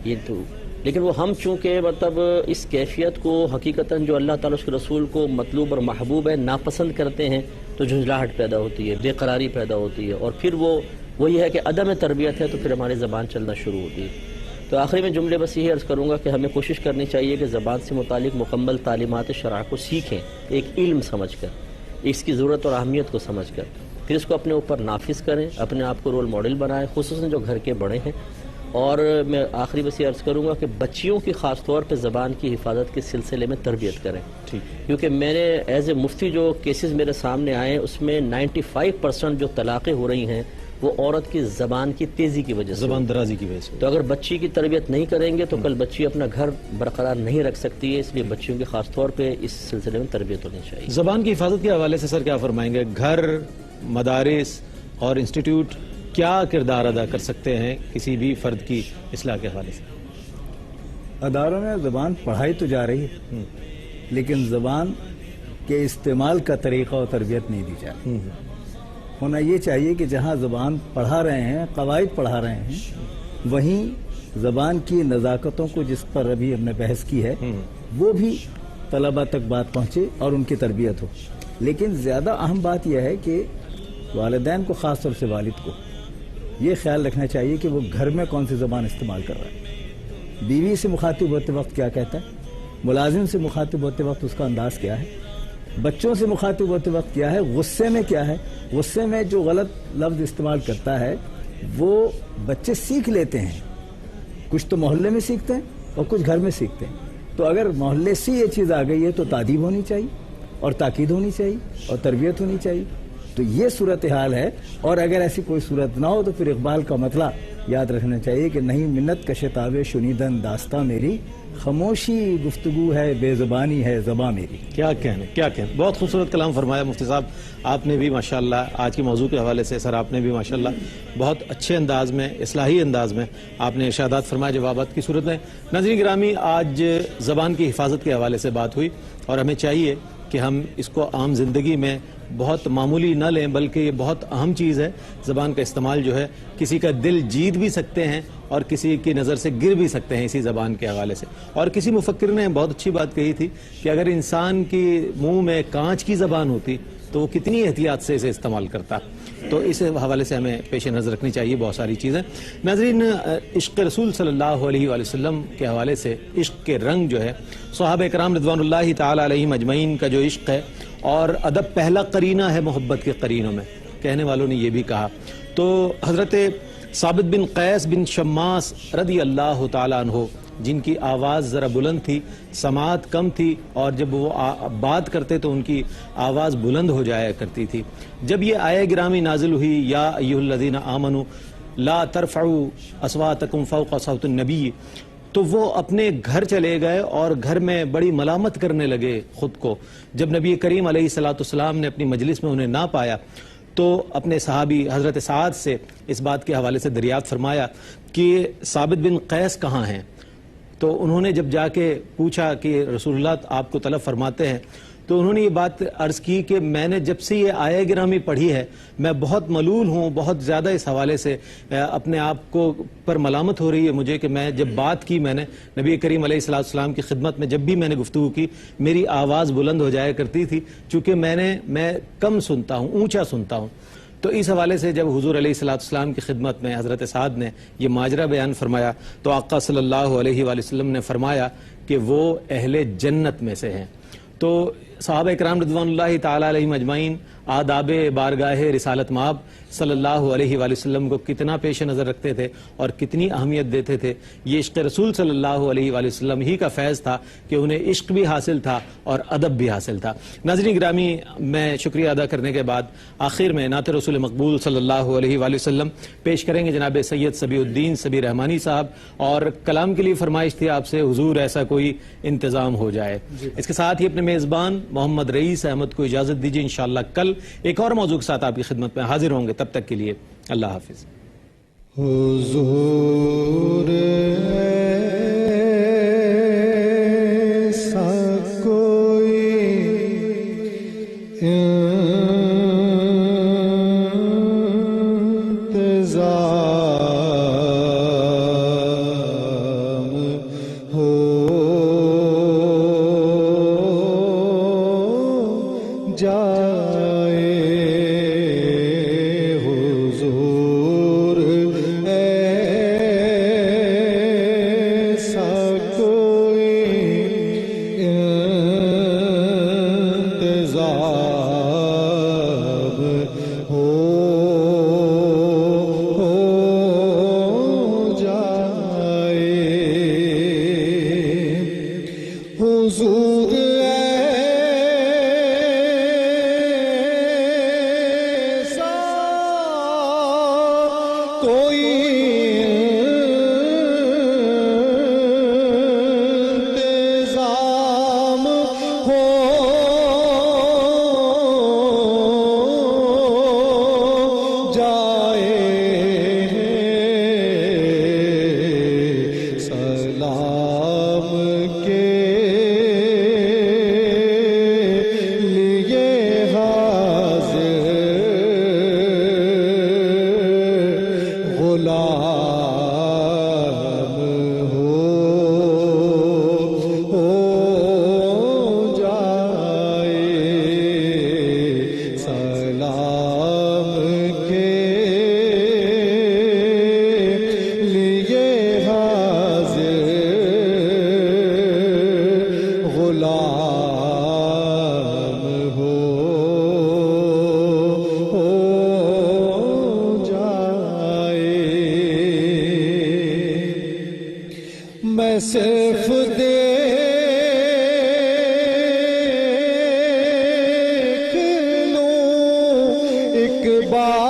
یہ تو, لیکن وہ ہم چونکہ مطلب اس کیفیت کو حقیقتاً جو اللہ تعالیٰ اس کے رسول کو مطلوب اور محبوب ہے ناپسند کرتے ہیں, تو جھنجھلاہٹ پیدا ہوتی ہے, بے قراری پیدا ہوتی ہے, اور پھر وہ یہ ہے کہ عدم تربیت ہے, تو پھر ہماری زبان چلنا شروع ہوتی ہے. تو آخری میں جملے بس یہی عرض کروں گا کہ ہمیں کوشش کرنی چاہیے کہ زبان سے متعلق مکمل تعلیمات شرع کو سیکھیں, ایک علم سمجھ کر, اس کی ضرورت اور اہمیت کو سمجھ کر, پھر اس کو اپنے اوپر نافذ کریں, اپنے آپ کو رول ماڈل بنائیں, خصوصاً جو گھر کے بڑے ہیں. اور میں آخری بس یہ عرض کروں گا کہ بچیوں کی خاص طور پہ زبان کی حفاظت کے سلسلے میں تربیت کریں, کیونکہ میں نے ایز اے مفتی جو کیسز میرے سامنے آئے اس میں 95% جو طلاقیں ہو رہی ہیں وہ عورت کی زبان کی تیزی کی وجہ سے, زبان درازی کی وجہ سے. تو اگر بچی کی تربیت نہیں کریں گے تو کل بچی اپنا گھر برقرار نہیں رکھ سکتی ہے, اس لیے بچیوں کی خاص طور پہ اس سلسلے میں تربیت ہونی چاہیے. زبان کی حفاظت کے حوالے سے سر کیا فرمائیں گے؟ گھر, مدارس اور انسٹیٹیوٹ کیا کردار ادا کر سکتے ہیں کسی بھی فرد کی اصلاح کے حوالے سے؟ اداروں میں زبان پڑھائی تو جا رہی ہے, لیکن زبان کے استعمال کا طریقہ اور تربیت نہیں دی جا رہی. ہونا یہ چاہیے کہ جہاں زبان پڑھا رہے ہیں, قواعد پڑھا رہے ہیں, وہیں زبان کی نزاکتوں کو جس پر ابھی ہم نے بحث کی ہے وہ بھی طلبہ تک بات پہنچے اور ان کی تربیت ہو. لیکن زیادہ اہم بات یہ ہے کہ والدین کو, خاص طور سے والد کو یہ خیال رکھنا چاہیے کہ وہ گھر میں کون سی زبان استعمال کر رہا ہے, بیوی سے مخاطب ہوتے وقت کیا کہتا ہے, ملازم سے مخاطب ہوتے وقت اس کا انداز کیا ہے, بچوں سے مخاطب ہوتے وقت کیا ہے, غصے میں کیا ہے. غصے میں جو غلط لفظ استعمال کرتا ہے وہ بچے سیکھ لیتے ہیں, کچھ تو محلے میں سیکھتے ہیں اور کچھ گھر میں سیکھتے ہیں. تو اگر محلے سے یہ چیز آ گئی ہے تو تادیب ہونی چاہیے اور تاکید ہونی چاہیے اور تربیت ہونی چاہیے. تو یہ صورتحال ہے, اور اگر ایسی کوئی صورت نہ ہو تو پھر اقبال کا مطلع یاد رکھنا چاہیے کہ نہیں منت کا شتاب شنیدن داستاں میری, خاموشی گفتگو ہے بے زبانی ہے زباں میری. کیا کہنے, کیا کہنے, بہت خوبصورت کلام فرمایا مفتی صاحب. آپ نے بھی ماشاءاللہ آج کے موضوع کے حوالے سے سر آپ نے بھی ماشاءاللہ بہت اچھے انداز میں, اصلاحی انداز میں آپ نے ارشادات فرمایا جوابات کی صورت میں. ناظرین گرامی, آج زبان کی حفاظت کے حوالے سے بات ہوئی, اور ہمیں چاہیے کہ ہم اس کو عام زندگی میں بہت معمولی نہ لیں, بلکہ یہ بہت اہم چیز ہے. زبان کا استعمال جو ہے کسی کا دل جیت بھی سکتے ہیں اور کسی کی نظر سے گر بھی سکتے ہیں اسی زبان کے حوالے سے. اور کسی مفکر نے بہت اچھی بات کہی تھی کہ اگر انسان کی منہ میں کانچ کی زبان ہوتی تو وہ کتنی احتیاط سے اسے استعمال کرتا. تو اس حوالے سے ہمیں پیش نظر رکھنی چاہیے بہت ساری چیزیں. ناظرین, عشق رسول صلی اللہ علیہ وآلہ وسلم کے حوالے سے عشق کے رنگ جو ہے, صحابہ کرام رضوان اللہ تعالی علیہم اجمعین کا جو عشق ہے, اور ادب پہلا قرینہ ہے محبت کے قرینوں میں, کہنے والوں نے یہ بھی کہا. تو حضرت ثابت بن قیس بن شماس رضی اللہ تعالیٰ عنہ, جن کی آواز ذرا بلند تھی, سماعت کم تھی, اور جب وہ بات کرتے تو ان کی آواز بلند ہو جایا کرتی تھی. جب یہ آیہ گرامی نازل ہوئی, یا ایھا الذین آمنوا لا ترفعوا اصواتکم فوق صوت النبی, تو وہ اپنے گھر چلے گئے اور گھر میں بڑی ملامت کرنے لگے خود کو. جب نبی کریم علیہ الصلوۃ والسلام نے اپنی مجلس میں انہیں نہ پایا تو اپنے صحابی حضرت سعد سے اس بات کے حوالے سے دریافت فرمایا کہ ثابت بن قیس کہاں ہیں. تو انہوں نے جب جا کے پوچھا کہ رسول اللہ آپ کو طلب فرماتے ہیں، تو انہوں نے یہ بات عرض کی کہ میں نے جب سے یہ آیہ گرامی پڑھی ہے میں بہت ملول ہوں، بہت زیادہ اس حوالے سے اپنے آپ کو پر ملامت ہو رہی ہے مجھے کہ میں جب بات کی میں نے نبی کریم علیہ الصلوۃ والسلام کی خدمت میں، جب بھی میں نے گفتگو کی میری آواز بلند ہو جایا کرتی تھی چونکہ میں کم سنتا ہوں، اونچا سنتا ہوں. تو اس حوالے سے جب حضور علیہ الصلوۃ والسلام کی خدمت میں حضرت سعد نے یہ ماجرا بیان فرمایا تو آقا صلی اللہ علیہ وآلہ وسلم نے فرمایا کہ وہ اہل جنت میں سے ہیں. تو صحابہ اکرام رضوان اللہ تعالی علیہم اجمعین آداب بارگاہ رسالت مآب صلی اللہ علیہ وآلہ وسلم کو کتنا پیش نظر رکھتے تھے اور کتنی اہمیت دیتے تھے. یہ عشق رسول صلی اللہ علیہ وآلہ وسلم ہی کا فیض تھا کہ انہیں عشق بھی حاصل تھا اور ادب بھی حاصل تھا. ناظرین گرامی، میں شکریہ ادا کرنے کے بعد آخر میں نعت رسول مقبول صلی اللہ علیہ وآلہ وسلم پیش کریں گے جناب سید سبیع الدین سبیع رحمانی صاحب، اور کلام کے لیے فرمائش تھی آپ سے حضور ایسا کوئی انتظام ہو جائے. اس کے ساتھ ہی اپنے میزبان محمد رئیس احمد کو اجازت دیجیے. انشاءاللہ کل ایک اور موضوع کے ساتھ آپ کی خدمت میں حاضر ہوں گے. تب تک کے لیے اللہ حافظ. حضور ایسا کوئی انتظام ہو جائے. حضور ایسا کوئی انتظام ہو جائے. حضور ایسا کوئی انتظام ہو جائے. سلام کے لیے حاضر غلام ہو جائے. سلام کے لیے حاضر غلام ہو جائے. میں صرف دیکھ لوں ایک بار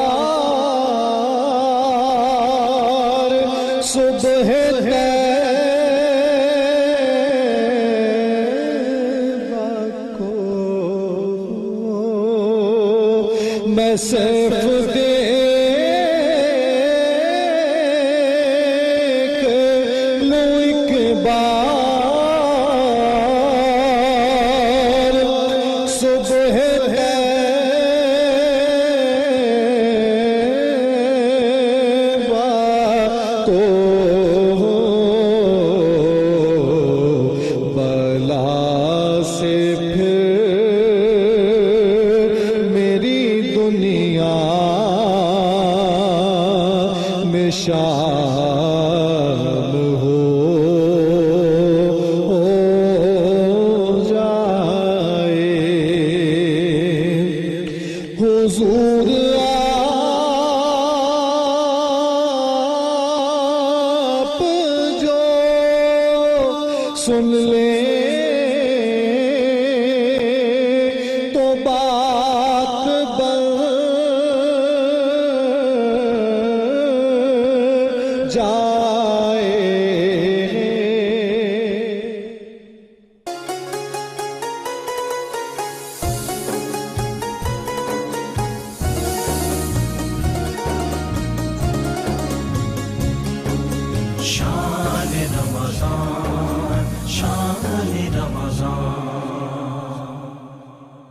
صبح طیبہ کو. میں صرف